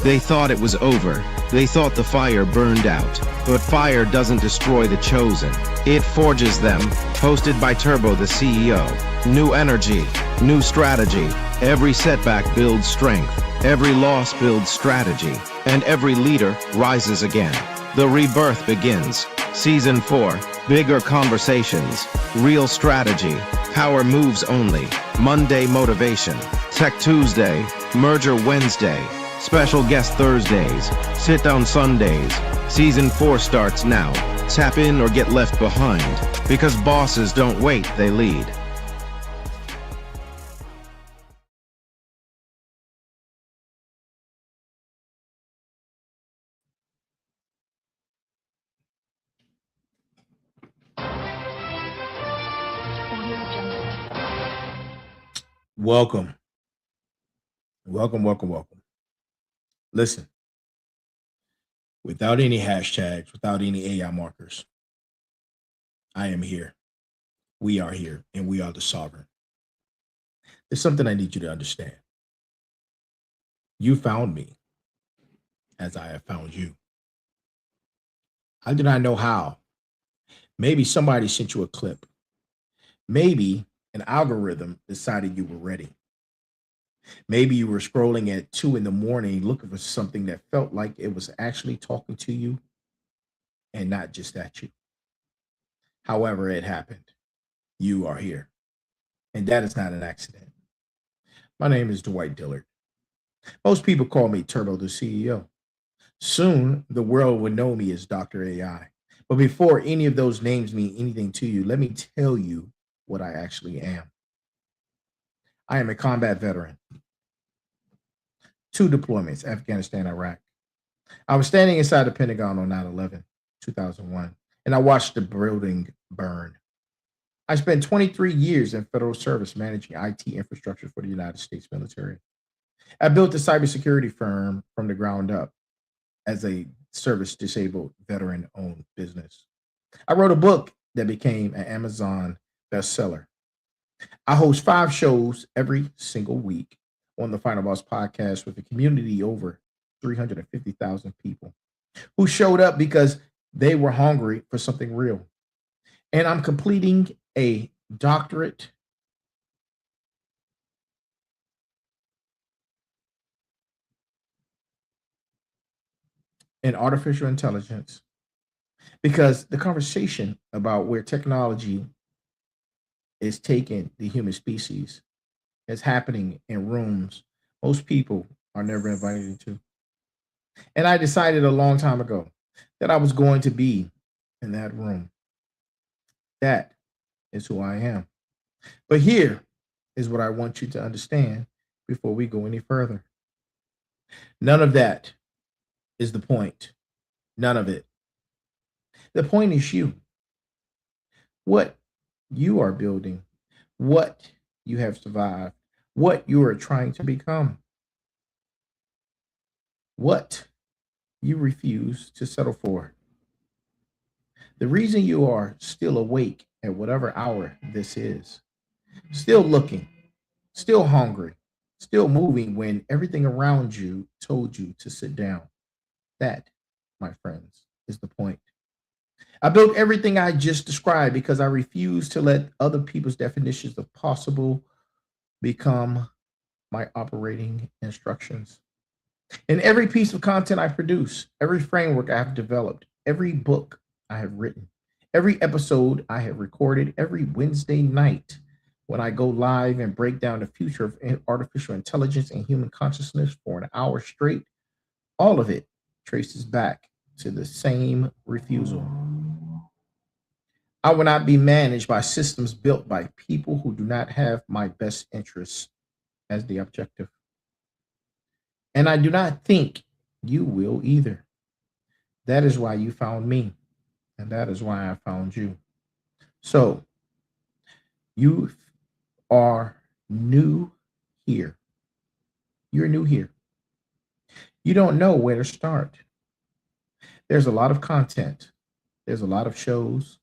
They thought it was over. They thought the fire burned out. But fire doesn't destroy the chosen. It forges them. Hosted by Turbo the CEO. New energy, new strategy. Every setback builds strength. Every loss builds strategy. And every leader rises again. The rebirth begins. Season 4. Bigger conversations. Real strategy. Power moves only. Monday motivation. Tech Tuesday. Merger Wednesday. Special guest Thursdays. Sit down Sundays. Season 4 starts now. Tap in or get left behind. Because bosses don't wait, they lead. Welcome. Listen, without any hashtags, without any AI markers, I am here. We are here, and we are the sovereign. There's something I need you to understand. You found me as I have found you. I do not know how. Maybe somebody sent you a clip. Maybe an algorithm decided you were ready. Maybe you were scrolling at 2 in the morning looking for something that felt like it was actually talking to you and not just at you. However, it happened. You are here. And that is not an accident. My name is Dwight Dillard. Most people call me Turbo the CEO. Soon, the world will know me as Dr. AI. But before any of those names mean anything to you, let me tell you what I actually am. I am a combat veteran. 2 deployments, Afghanistan, Iraq. I was standing inside the Pentagon on 9/11, 2001, and I watched the building burn. I spent 23 years in federal service managing IT infrastructure for the United States military. I built a cybersecurity firm from the ground up as a service-disabled, veteran-owned business. I wrote a book that became an Amazon bestseller. I host 5 shows every single week on the Final Boss podcast with a community over 350,000 people who showed up because they were hungry for something real. And I'm completing a doctorate in artificial intelligence because the conversation about where technology is taking the human species is happening in rooms most people are never invited into. And I decided a long time ago that I was going to be in that room. That is who I am. But here is what I want you to understand before we go any further. None of that is the point. None of it. The point is you. What you are building, what you have survived, what you are trying to become, what you refuse to settle for. The reason you are still awake at whatever hour this is, still looking, still hungry, still moving when everything around you told you to sit down. That, my friends, is the point. I built everything I just described because I refuse to let other people's definitions of possible become my operating instructions. In every piece of content I produce, every framework I have developed, every book I have written, every episode I have recorded, every Wednesday night when I go live and break down the future of artificial intelligence and human consciousness for an hour straight, all of it traces back to the same refusal. I will not be managed by systems built by people who do not have my best interests as the objective. And I do not think you will either. That is why you found me, and that is why I found you. So, you are new here. You're new here. You don't know where to start. There's a lot of content. There's a lot of shows.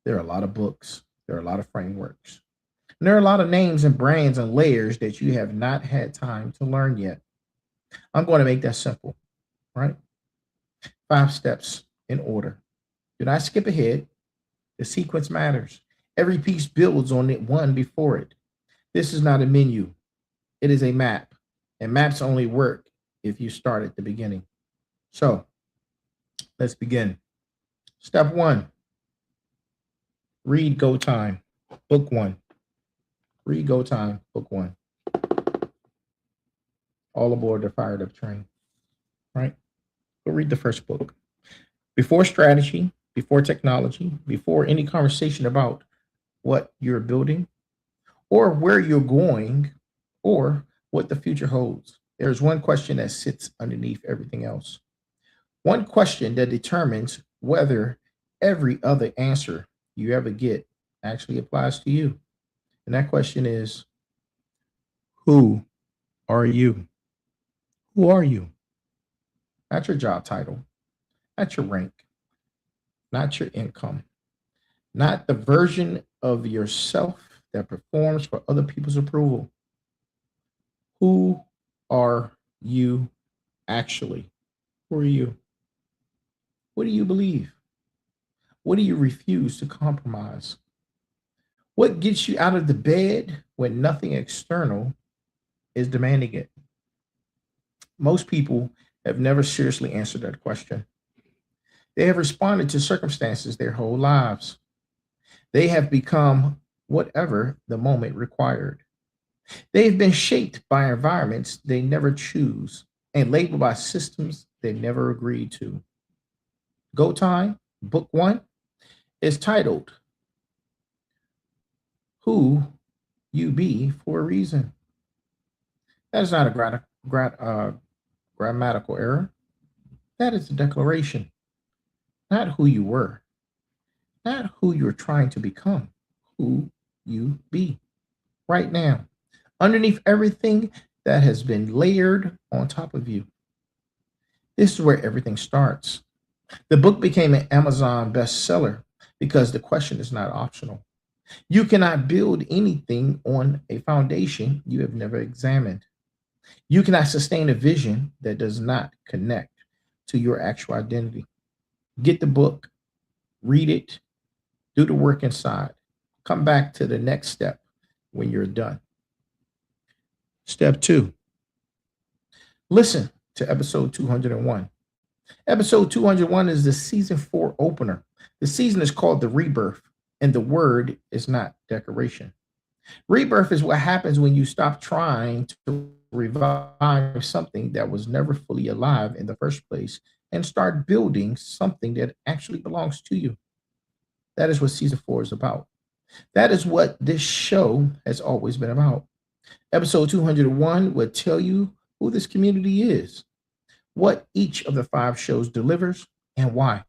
There are a lot of books. There are a lot of frameworks. And there are a lot of names and brands and layers that you have not had time to learn yet. I'm going to make that simple, right? 5 steps in order. Do not skip ahead. The sequence matters. Every piece builds on it one before it. This is not a menu. It is a map. And maps only work if you start at the beginning. So let's begin. Step 1. Read Go Time, Book 1. Read Go Time, Book 1. All aboard the fired up train, right? Go read the first book. Before strategy, before technology, before any conversation about what you're building or where you're going or what the future holds, there's one question that sits underneath everything else. One question that determines whether every other answer you ever get actually applies to you. And that question is, who are you? Who are you? Not your job title, not your rank, not your income, not the version of yourself that performs for other people's approval. Who are you actually? Who are you? What do you believe? What do you refuse to compromise? What gets you out of the bed when nothing external is demanding it? Most people have never seriously answered that question. They have responded to circumstances their whole lives. They have become whatever the moment required. They have been shaped by environments they never choose and labeled by systems they never agreed to. Go Time, Book 1, is titled Who You Be for a Reason. That is not a grammatical error. That is a declaration, not who you were, not who you're trying to become, who you be right now, underneath everything that has been layered on top of you. This is where everything starts. The book became an Amazon bestseller because the question is not optional. You cannot build anything on a foundation you have never examined. You cannot sustain a vision that does not connect to your actual identity. Get the book, read it, do the work inside. Come back to the next step when you're done. Step 2. Listen to episode 201. Episode 201 is the season 4 opener. The season is called The Rebirth, and the word is not decoration. Rebirth is what happens when you stop trying to revive something that was never fully alive in the first place and start building something that actually belongs to you. That is what season 4 is about. That is what this show has always been about. Episode 201 will tell you who this community is, what each of the 5 shows delivers, and why.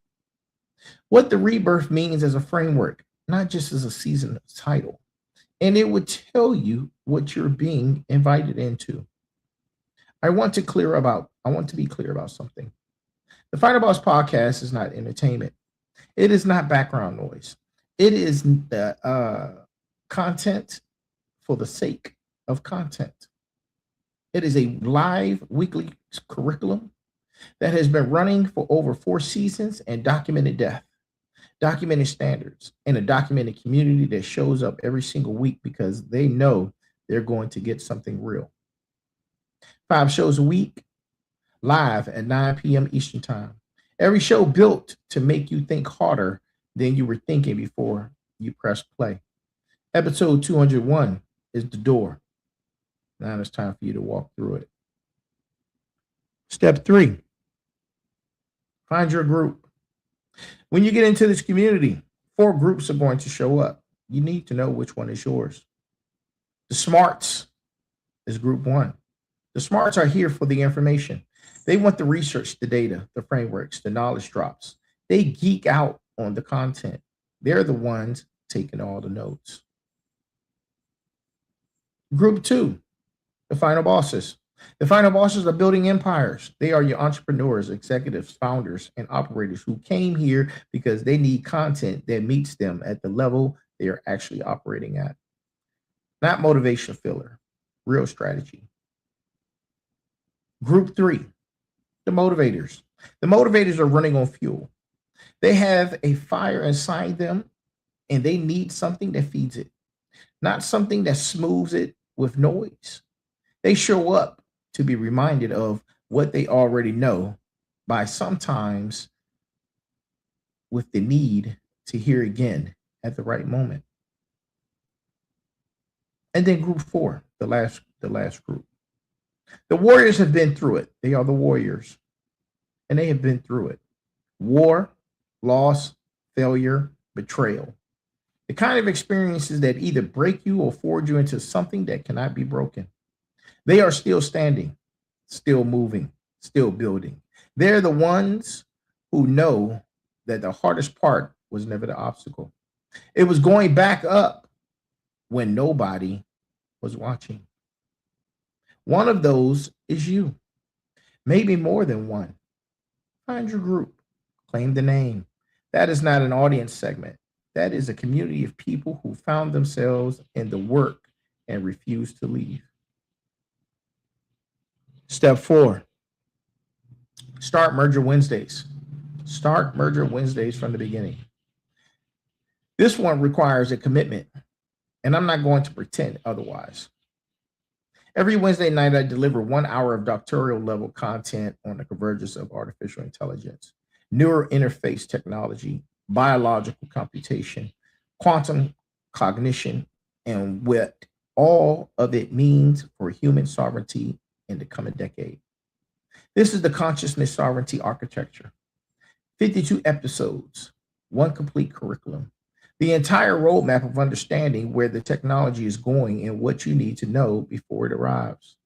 What the rebirth means as a framework, not just as a season title. And it would tell you what you're being invited into. I want to be clear about something. The Final Boss podcast is not entertainment. It is not background noise. It is content for the sake of content. It is a live weekly curriculum that has been running for over 4 seasons and documented death, documented standards, and a documented community that shows up every single week because they know they're going to get something real. 5 shows a week, live at 9 p.m. Eastern Time. Every show built to make you think harder than you were thinking before you press play. Episode 201 is the door. Now it's time for you to walk through it. Step 3, find your group. When you get into this community, 4 groups are going to show up. You need to know which one is yours. The smarts is group 1. The smarts are here for the information. They want the research, the data, the frameworks, the knowledge drops. They geek out on the content. They're the ones taking all the notes. Group 2, the final bosses. The final bosses are building empires. They are your entrepreneurs, executives, founders, and operators who came here because they need content that meets them at the level they are actually operating at. Not motivation filler, real strategy. Group 3, the motivators. The motivators are running on fuel. They have a fire inside them and they need something that feeds it, not something that smooths it with noise. They show up to be reminded of what they already know by sometimes with the need to hear again at the right moment. And then group 4, the last group. The warriors have been through it. They are the warriors, and they have been through it. War, loss, failure, betrayal. The kind of experiences that either break you or forge you into something that cannot be broken. They are still standing, still moving, still building. They're the ones who know that the hardest part was never the obstacle. It was going back up when nobody was watching. One of those is you, maybe more than one. Find your group, claim the name. That is not an audience segment. That is a community of people who found themselves in the work and refused to leave. Step 4, start Merger Wednesdays. Start Merger Wednesdays from the beginning. This one requires a commitment, and I'm not going to pretend otherwise. Every Wednesday night, I deliver 1 hour of doctoral level content on the convergence of artificial intelligence, neural interface technology, biological computation, quantum cognition, and what all of it means for human sovereignty in the coming decade. This is the consciousness sovereignty architecture. 52 episodes, one complete curriculum. The entire roadmap of understanding where the technology is going and what you need to know before it arrives.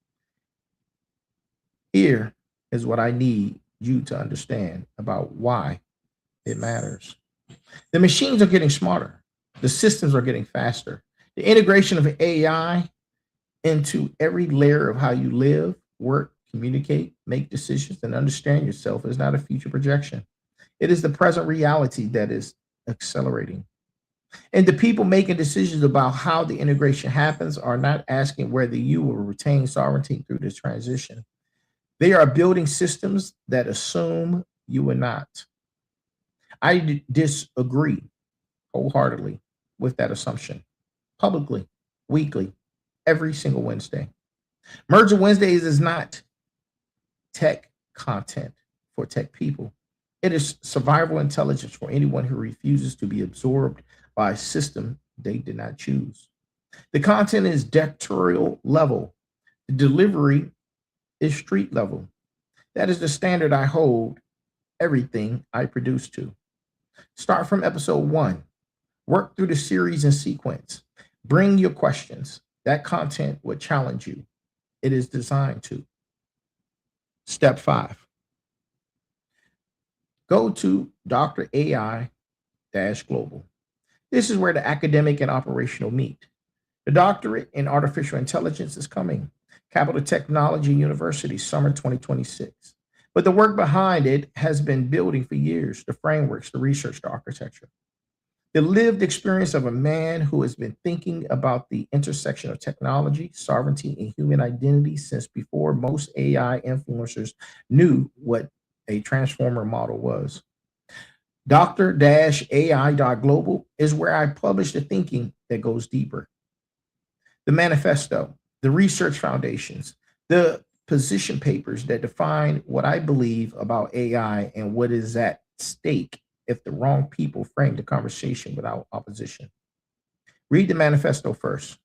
Here is what I need you to understand about why it matters. The machines are getting smarter. The systems are getting faster. The integration of AI into every layer of how you live, work, communicate, make decisions, and understand yourself is not a future projection. It is the present reality that is accelerating. And the people making decisions about how the integration happens are not asking whether you will retain sovereignty through this transition. They are building systems that assume you will not. I disagree wholeheartedly with that assumption, publicly, weekly, every single Wednesday. Merger Wednesdays is not tech content for tech people. It is survival intelligence for anyone who refuses to be absorbed by a system they did not choose. The content is doctoral level. The delivery is street level. That is the standard I hold everything I produce to. Start from episode 1. Work through the series in sequence. Bring your questions. That content will challenge you. It is designed to. Step 5. Go to Dr. AI-Global. This is where the academic and operational meet. The doctorate in artificial intelligence is coming. Capital Technology University, summer 2026. But the work behind it has been building for years, the frameworks, the research, the architecture. The lived experience of a man who has been thinking about the intersection of technology, sovereignty, and human identity since before most AI influencers knew what a transformer model was. Dr-AI.global is where I publish the thinking that goes deeper. The manifesto, the research foundations, the position papers that define what I believe about AI and what is at stake if the wrong people frame the conversation without opposition. Read the manifesto first.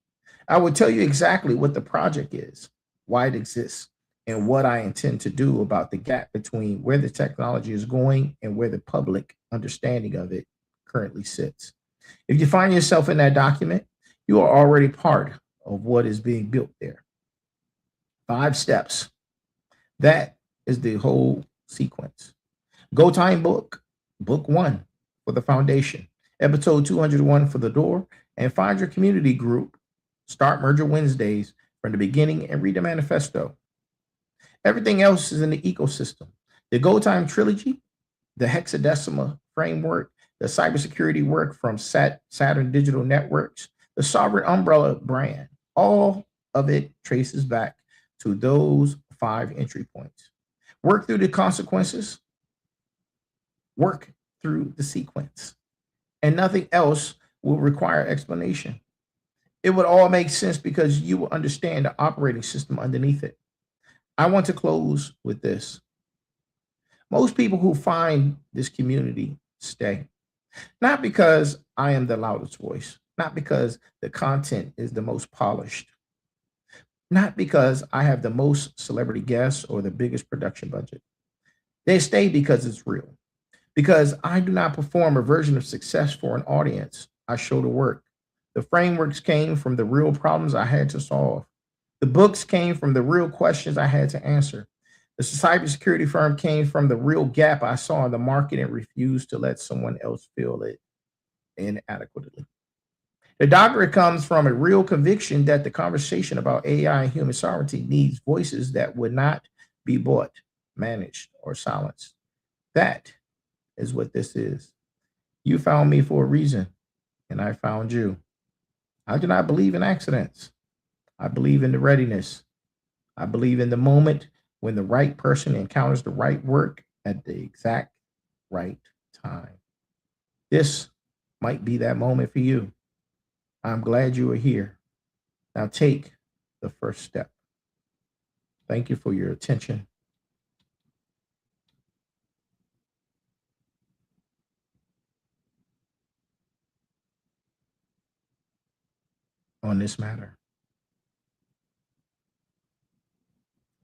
I will tell you exactly what the project is, why it exists, and what I intend to do about the gap between where the technology is going and where the public understanding of it currently sits. If you find yourself in that document, you are already part of what is being built there. 5 steps. That is the whole sequence. GOTIME Book, Book 1 for the foundation, Episode 201 for the door, and find your community group. Start Merger Wednesdays from the beginning and read the manifesto. Everything else is in the ecosystem. The GOTIME trilogy, the hexadecimal framework, the cybersecurity work from Saturn Digital Networks, the Sovereign Umbrella brand, all of it traces back to those 5 entry points. Work through the consequences, work through the sequence, and nothing else will require explanation. It would all make sense because you will understand the operating system underneath it. I want to close with this. Most people who find this community stay, not because I am the loudest voice, not because the content is the most polished, not because I have the most celebrity guests or the biggest production budget. They stay because it's real, because I do not perform a version of success for an audience. I show the work. The frameworks came from the real problems I had to solve. The books came from the real questions I had to answer. The cybersecurity firm came from the real gap I saw in the market and refused to let someone else fill it inadequately. The doctorate comes from a real conviction that the conversation about AI and human sovereignty needs voices that would not be bought, managed, or silenced. That is what this is. You found me for a reason, and I found you. I do not believe in accidents. I believe in the readiness. I believe in the moment when the right person encounters the right work at the exact right time. This might be that moment for you. I'm glad you are here. Now take the first step. Thank you for your attention. On this matter.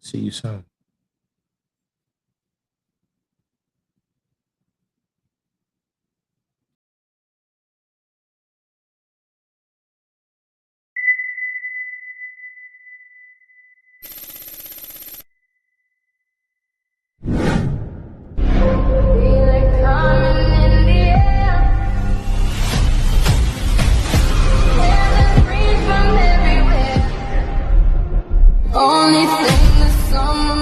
See you soon. Only thing that's on my